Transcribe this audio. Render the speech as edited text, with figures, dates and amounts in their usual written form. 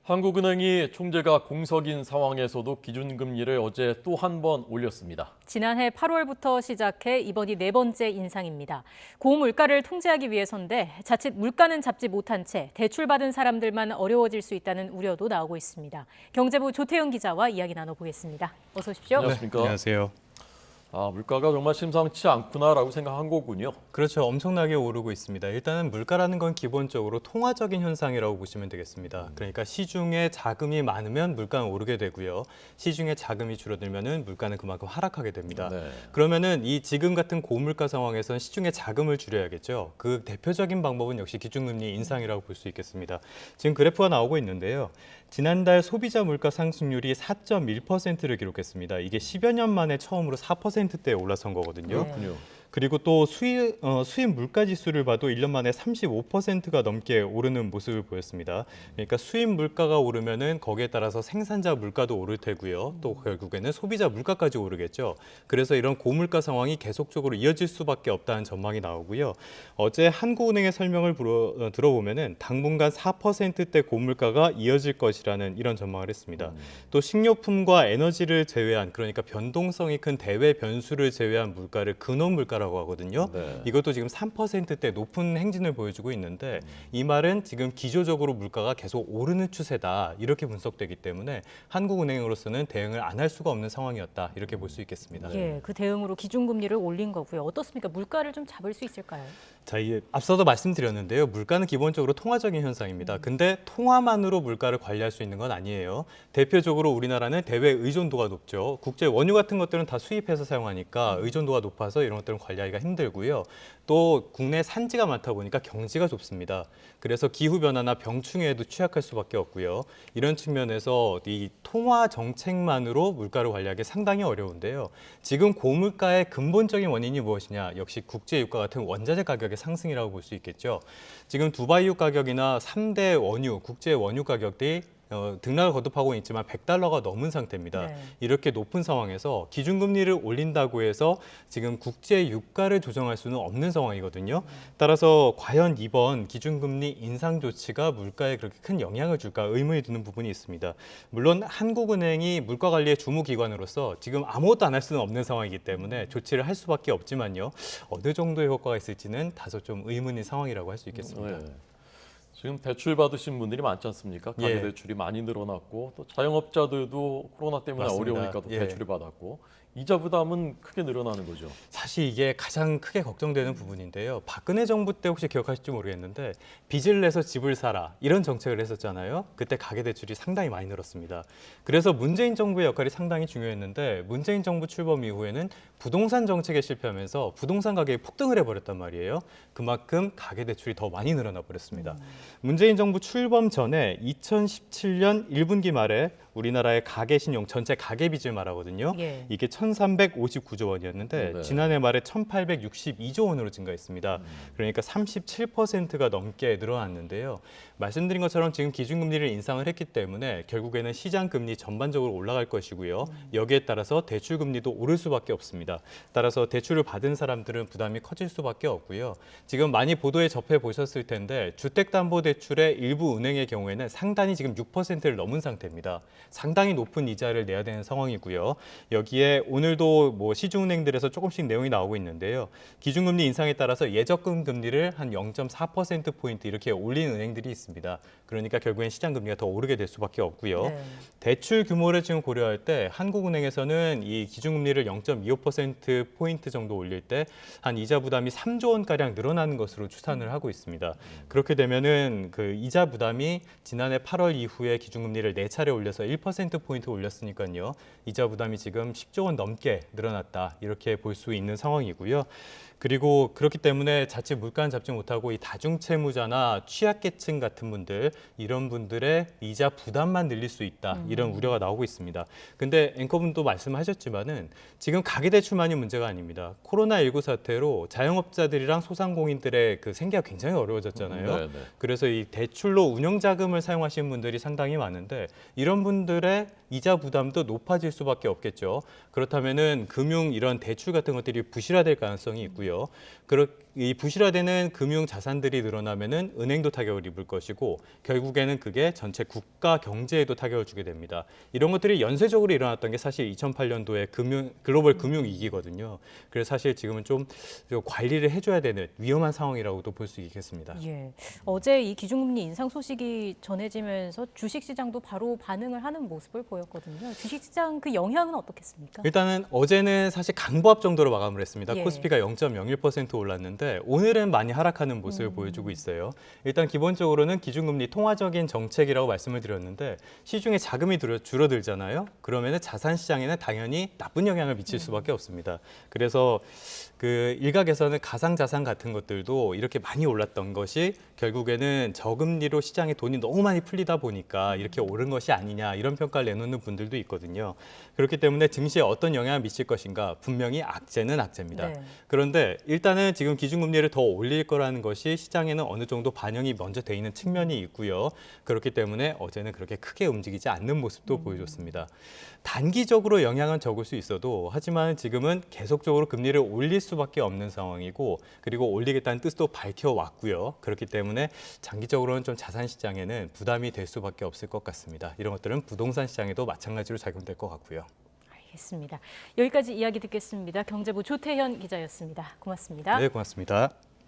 한국은행이 총재가 공석인 상황에서도 기준금리를 어제 또 한 번 올렸습니다. 지난해 8월부터 시작해 이번이 네 번째 인상입니다. 고물가를 통제하기 위해서인데 자칫 물가는 잡지 못한 채 대출받은 사람들만 어려워질 수 있다는 우려도 나오고 있습니다. 경제부 조태영 기자와 이야기 나눠보겠습니다. 어서 오십시오. 안녕하십니까? 안녕하세요. 물가가 정말 심상치 않구나라고 생각한 거군요. 그렇죠. 엄청나게 오르고 있습니다. 일단은 물가라는 건 기본적으로 통화적인 현상이라고 보시면 되겠습니다. 그러니까 시중에 자금이 많으면 물가는 오르게 되고요. 시중에 자금이 줄어들면은 물가는 그만큼 하락하게 됩니다. 네. 그러면은 이 지금 같은 고물가 상황에서는 시중에 자금을 줄여야겠죠. 그 대표적인 방법은 역시 기준금리 인상이라고 볼 수 있겠습니다. 지금 그래프가 나오고 있는데요. 지난달 소비자 물가 상승률이 4.1%를 기록했습니다. 이게 10여 년 만에 처음으로 4%대에 올라선 거거든요. 그렇군요. 그리고 또 수입 물가 지수를 봐도 1년 만에 35%가 넘게 오르는 모습을 보였습니다. 그러니까 수입 물가가 오르면은 거기에 따라서 생산자 물가도 오를 테고요. 또 결국에는 소비자 물가까지 오르겠죠. 그래서 이런 고물가 상황이 계속적으로 이어질 수밖에 없다는 전망이 나오고요. 어제 한국은행의 설명을 들어보면은 당분간 4%대 고물가가 이어질 것이라는 이런 전망을 했습니다. 또 식료품과 에너지를 제외한, 그러니까 변동성이 큰 대외 변수를 제외한 물가를 근원 물가라고 하거든요. 네. 이것도 지금 3%대 높은 행진을 보여주고 있는데 이 말은 지금 기조적으로 물가가 계속 오르는 추세다, 이렇게 분석되기 때문에 한국은행으로서는 대응을 안 할 수가 없는 상황이었다, 이렇게 볼 수 있겠습니다. 예, 그 대응으로 기준금리를 올린 거고요. 어떻습니까? 물가를 좀 잡을 수 있을까요? 자, 앞서도 말씀드렸는데요. 물가는 기본적으로 통화적인 현상입니다. 근데 통화만으로 물가를 관리할 수 있는 건 아니에요. 대표적으로 우리나라는 대외 의존도가 높죠. 국제 원유 같은 것들은 다 수입해서 사용하니까 의존도가 높아서 이런 것들은 관리하기가 힘들고요. 또 국내 산지가 많다 보니까 경지가 좁습니다. 그래서 기후변화나 병충해에도 취약할 수밖에 없고요. 이런 측면에서 이 통화 정책만으로 물가를 관리하기 상당히 어려운데요. 지금 고물가의 근본적인 원인이 무엇이냐? 역시 국제유가 같은 원자재 가격의 상승이라고 볼 수 있겠죠. 지금 두바이유 가격이나 3대 원유, 국제 원유 가격들이 등락을 거듭하고 있지만 $100가 넘은 상태입니다. 네. 이렇게 높은 상황에서 기준금리를 올린다고 해서 지금 국제 유가를 조정할 수는 없는 상황이거든요. 따라서 과연 이번 기준금리 인상 조치가 물가에 그렇게 큰 영향을 줄까 의문이 드는 부분이 있습니다. 물론 한국은행이 물가 관리의 주무기관으로서 지금 아무것도 안 할 수는 없는 상황이기 때문에 조치를 할 수밖에 없지만요. 어느 정도의 효과가 있을지는 다소 좀 의문인 상황이라고 할 수 있겠습니다. 네. 지금 대출 받으신 분들이 많지 않습니까? 가계 예. 대출이 많이 늘어났고 또 자영업자들도 코로나 때문에 맞습니다. 어려우니까 또 예. 대출을 받았고 이자 부담은 크게 늘어나는 거죠. 사실 이게 가장 크게 걱정되는 부분인데요. 박근혜 정부 때 혹시 기억하실지 모르겠는데 빚을 내서 집을 사라, 이런 정책을 했었잖아요. 그때 가계대출이 상당히 많이 늘었습니다. 그래서 문재인 정부의 역할이 상당히 중요했는데 문재인 정부 출범 이후에는 부동산 정책에 실패하면서 부동산 가격이 폭등을 해버렸단 말이에요. 그만큼 가계대출이 더 많이 늘어나 버렸습니다. 문재인 정부 출범 전에 2017년 1분기 말에 우리나라의 가계신용 전체 가계빚을 말하거든요. 예. 이게 1,359조 원이었는데 네. 지난해 말에 1,862조 원으로 증가했습니다. 그러니까 37%가 넘게 늘어났는데요. 말씀드린 것처럼 지금 기준금리를 인상을 했기 때문에 결국에는 시장금리 전반적으로 올라갈 것이고요. 여기에 따라서 대출금리도 오를 수밖에 없습니다. 따라서 대출을 받은 사람들은 부담이 커질 수밖에 없고요. 지금 많이 보도에 접해 보셨을 텐데 주택담보대출의 일부 은행의 경우에는 상단이 지금 6%를 넘은 상태입니다. 상당히 높은 이자를 내야 되는 상황이고요. 여기에 오늘도 시중은행들에서 조금씩 내용이 나오고 있는데요. 기준금리 인상에 따라서 예적금 금리를 한 0.4%포인트 이렇게 올린 은행들이 있습니다. 그러니까 결국엔 시장금리가 더 오르게 될 수밖에 없고요. 네. 대출 규모를 지금 고려할 때 한국은행에서는 이 기준금리를 0.25%포인트 정도 올릴 때 한 이자 부담이 3조 원가량 늘어나는 것으로 추산을 하고 있습니다. 그렇게 되면은 그 이자 부담이 지난해 8월 이후에 기준금리를 4차례 올려서 1%포인트 올렸으니까요. 이자 부담이 지금 10조 원 넘게 늘어났다, 이렇게 볼 수 있는 상황이고요. 그리고 그렇기 때문에 자칫 물가는 잡지 못하고 이 다중채무자나 취약계층 같은 분들, 이런 분들의 이자 부담만 늘릴 수 있다, 이런 우려가 나오고 있습니다. 근데 앵커분도 말씀하셨지만은 지금 가계대출만이 문제가 아닙니다. 코로나19 사태로 자영업자들이랑 소상공인들의 그 생계가 굉장히 어려워졌잖아요. 네, 네. 그래서 이 대출로 운영자금을 사용하시는 분들이 상당히 많은데 이런 분들의 이자 부담도 높아질 수밖에 없겠죠. 그렇다면은 금융 이런 대출 같은 것들이 부실화될 가능성이 있고요. 이 부실화되는 금융 자산들이 늘어나면은 은행도 타격을 입을 것이고 결국에는 그게 전체 국가 경제에도 타격을 주게 됩니다. 이런 것들이 연쇄적으로 일어났던 게 사실 2008년도에 글로벌 금융 위기거든요. 그래서 사실 지금은 좀 관리를 해줘야 되는 위험한 상황이라고도 볼 수 있겠습니다. 예. 어제 이 기준금리 인상 소식이 전해지면서 주식시장도 바로 반응을 하는 모습을 보였거든요. 주식시장 그 영향은 어떻겠습니까? 일단은 어제는 사실 강보합 정도로 마감을 했습니다. 예. 코스피가 0.01% 올랐는데 오늘은 많이 하락하는 모습을 보여주고 있어요. 일단 기본적으로는 기준금리 통화적인 정책이라고 말씀을 드렸는데 시중에 자금이 줄어들잖아요. 그러면은 자산 시장에는 당연히 나쁜 영향을 미칠 수밖에 없습니다. 그래서 그 일각에서는 가상자산 같은 것들도 이렇게 많이 올랐던 것이 결국에는 저금리로 시장에 돈이 너무 많이 풀리다 보니까 이렇게 오른 것이 아니냐 이런 평가를 내놓는 분들도 있거든요. 그렇기 때문에 증시에 어떤 영향을 미칠 것인가 분명히 악재는 악재입니다. 네. 그런데 일단은 지금 기준금리를 더 올릴 거라는 것이 시장에는 어느 정도 반영이 먼저 돼 있는 측면이 있고요. 그렇기 때문에 어제는 그렇게 크게 움직이지 않는 모습도 보여줬습니다. 단기적으로 영향은 적을 수 있어도 하지만 지금은 계속적으로 금리를 올릴 수밖에 없는 상황이고 그리고 올리겠다는 뜻도 밝혀왔고요. 그렇기 때문에 장기적으로는 좀 자산 시장에는 부담이 될 수밖에 없을 것 같습니다. 이런 것들은 부동산 시장에도 마찬가지로 작용될 것 같고요. 알겠습니다. 여기까지 이야기 듣겠습니다. 경제부 조태현 기자였습니다. 고맙습니다. 네, 고맙습니다.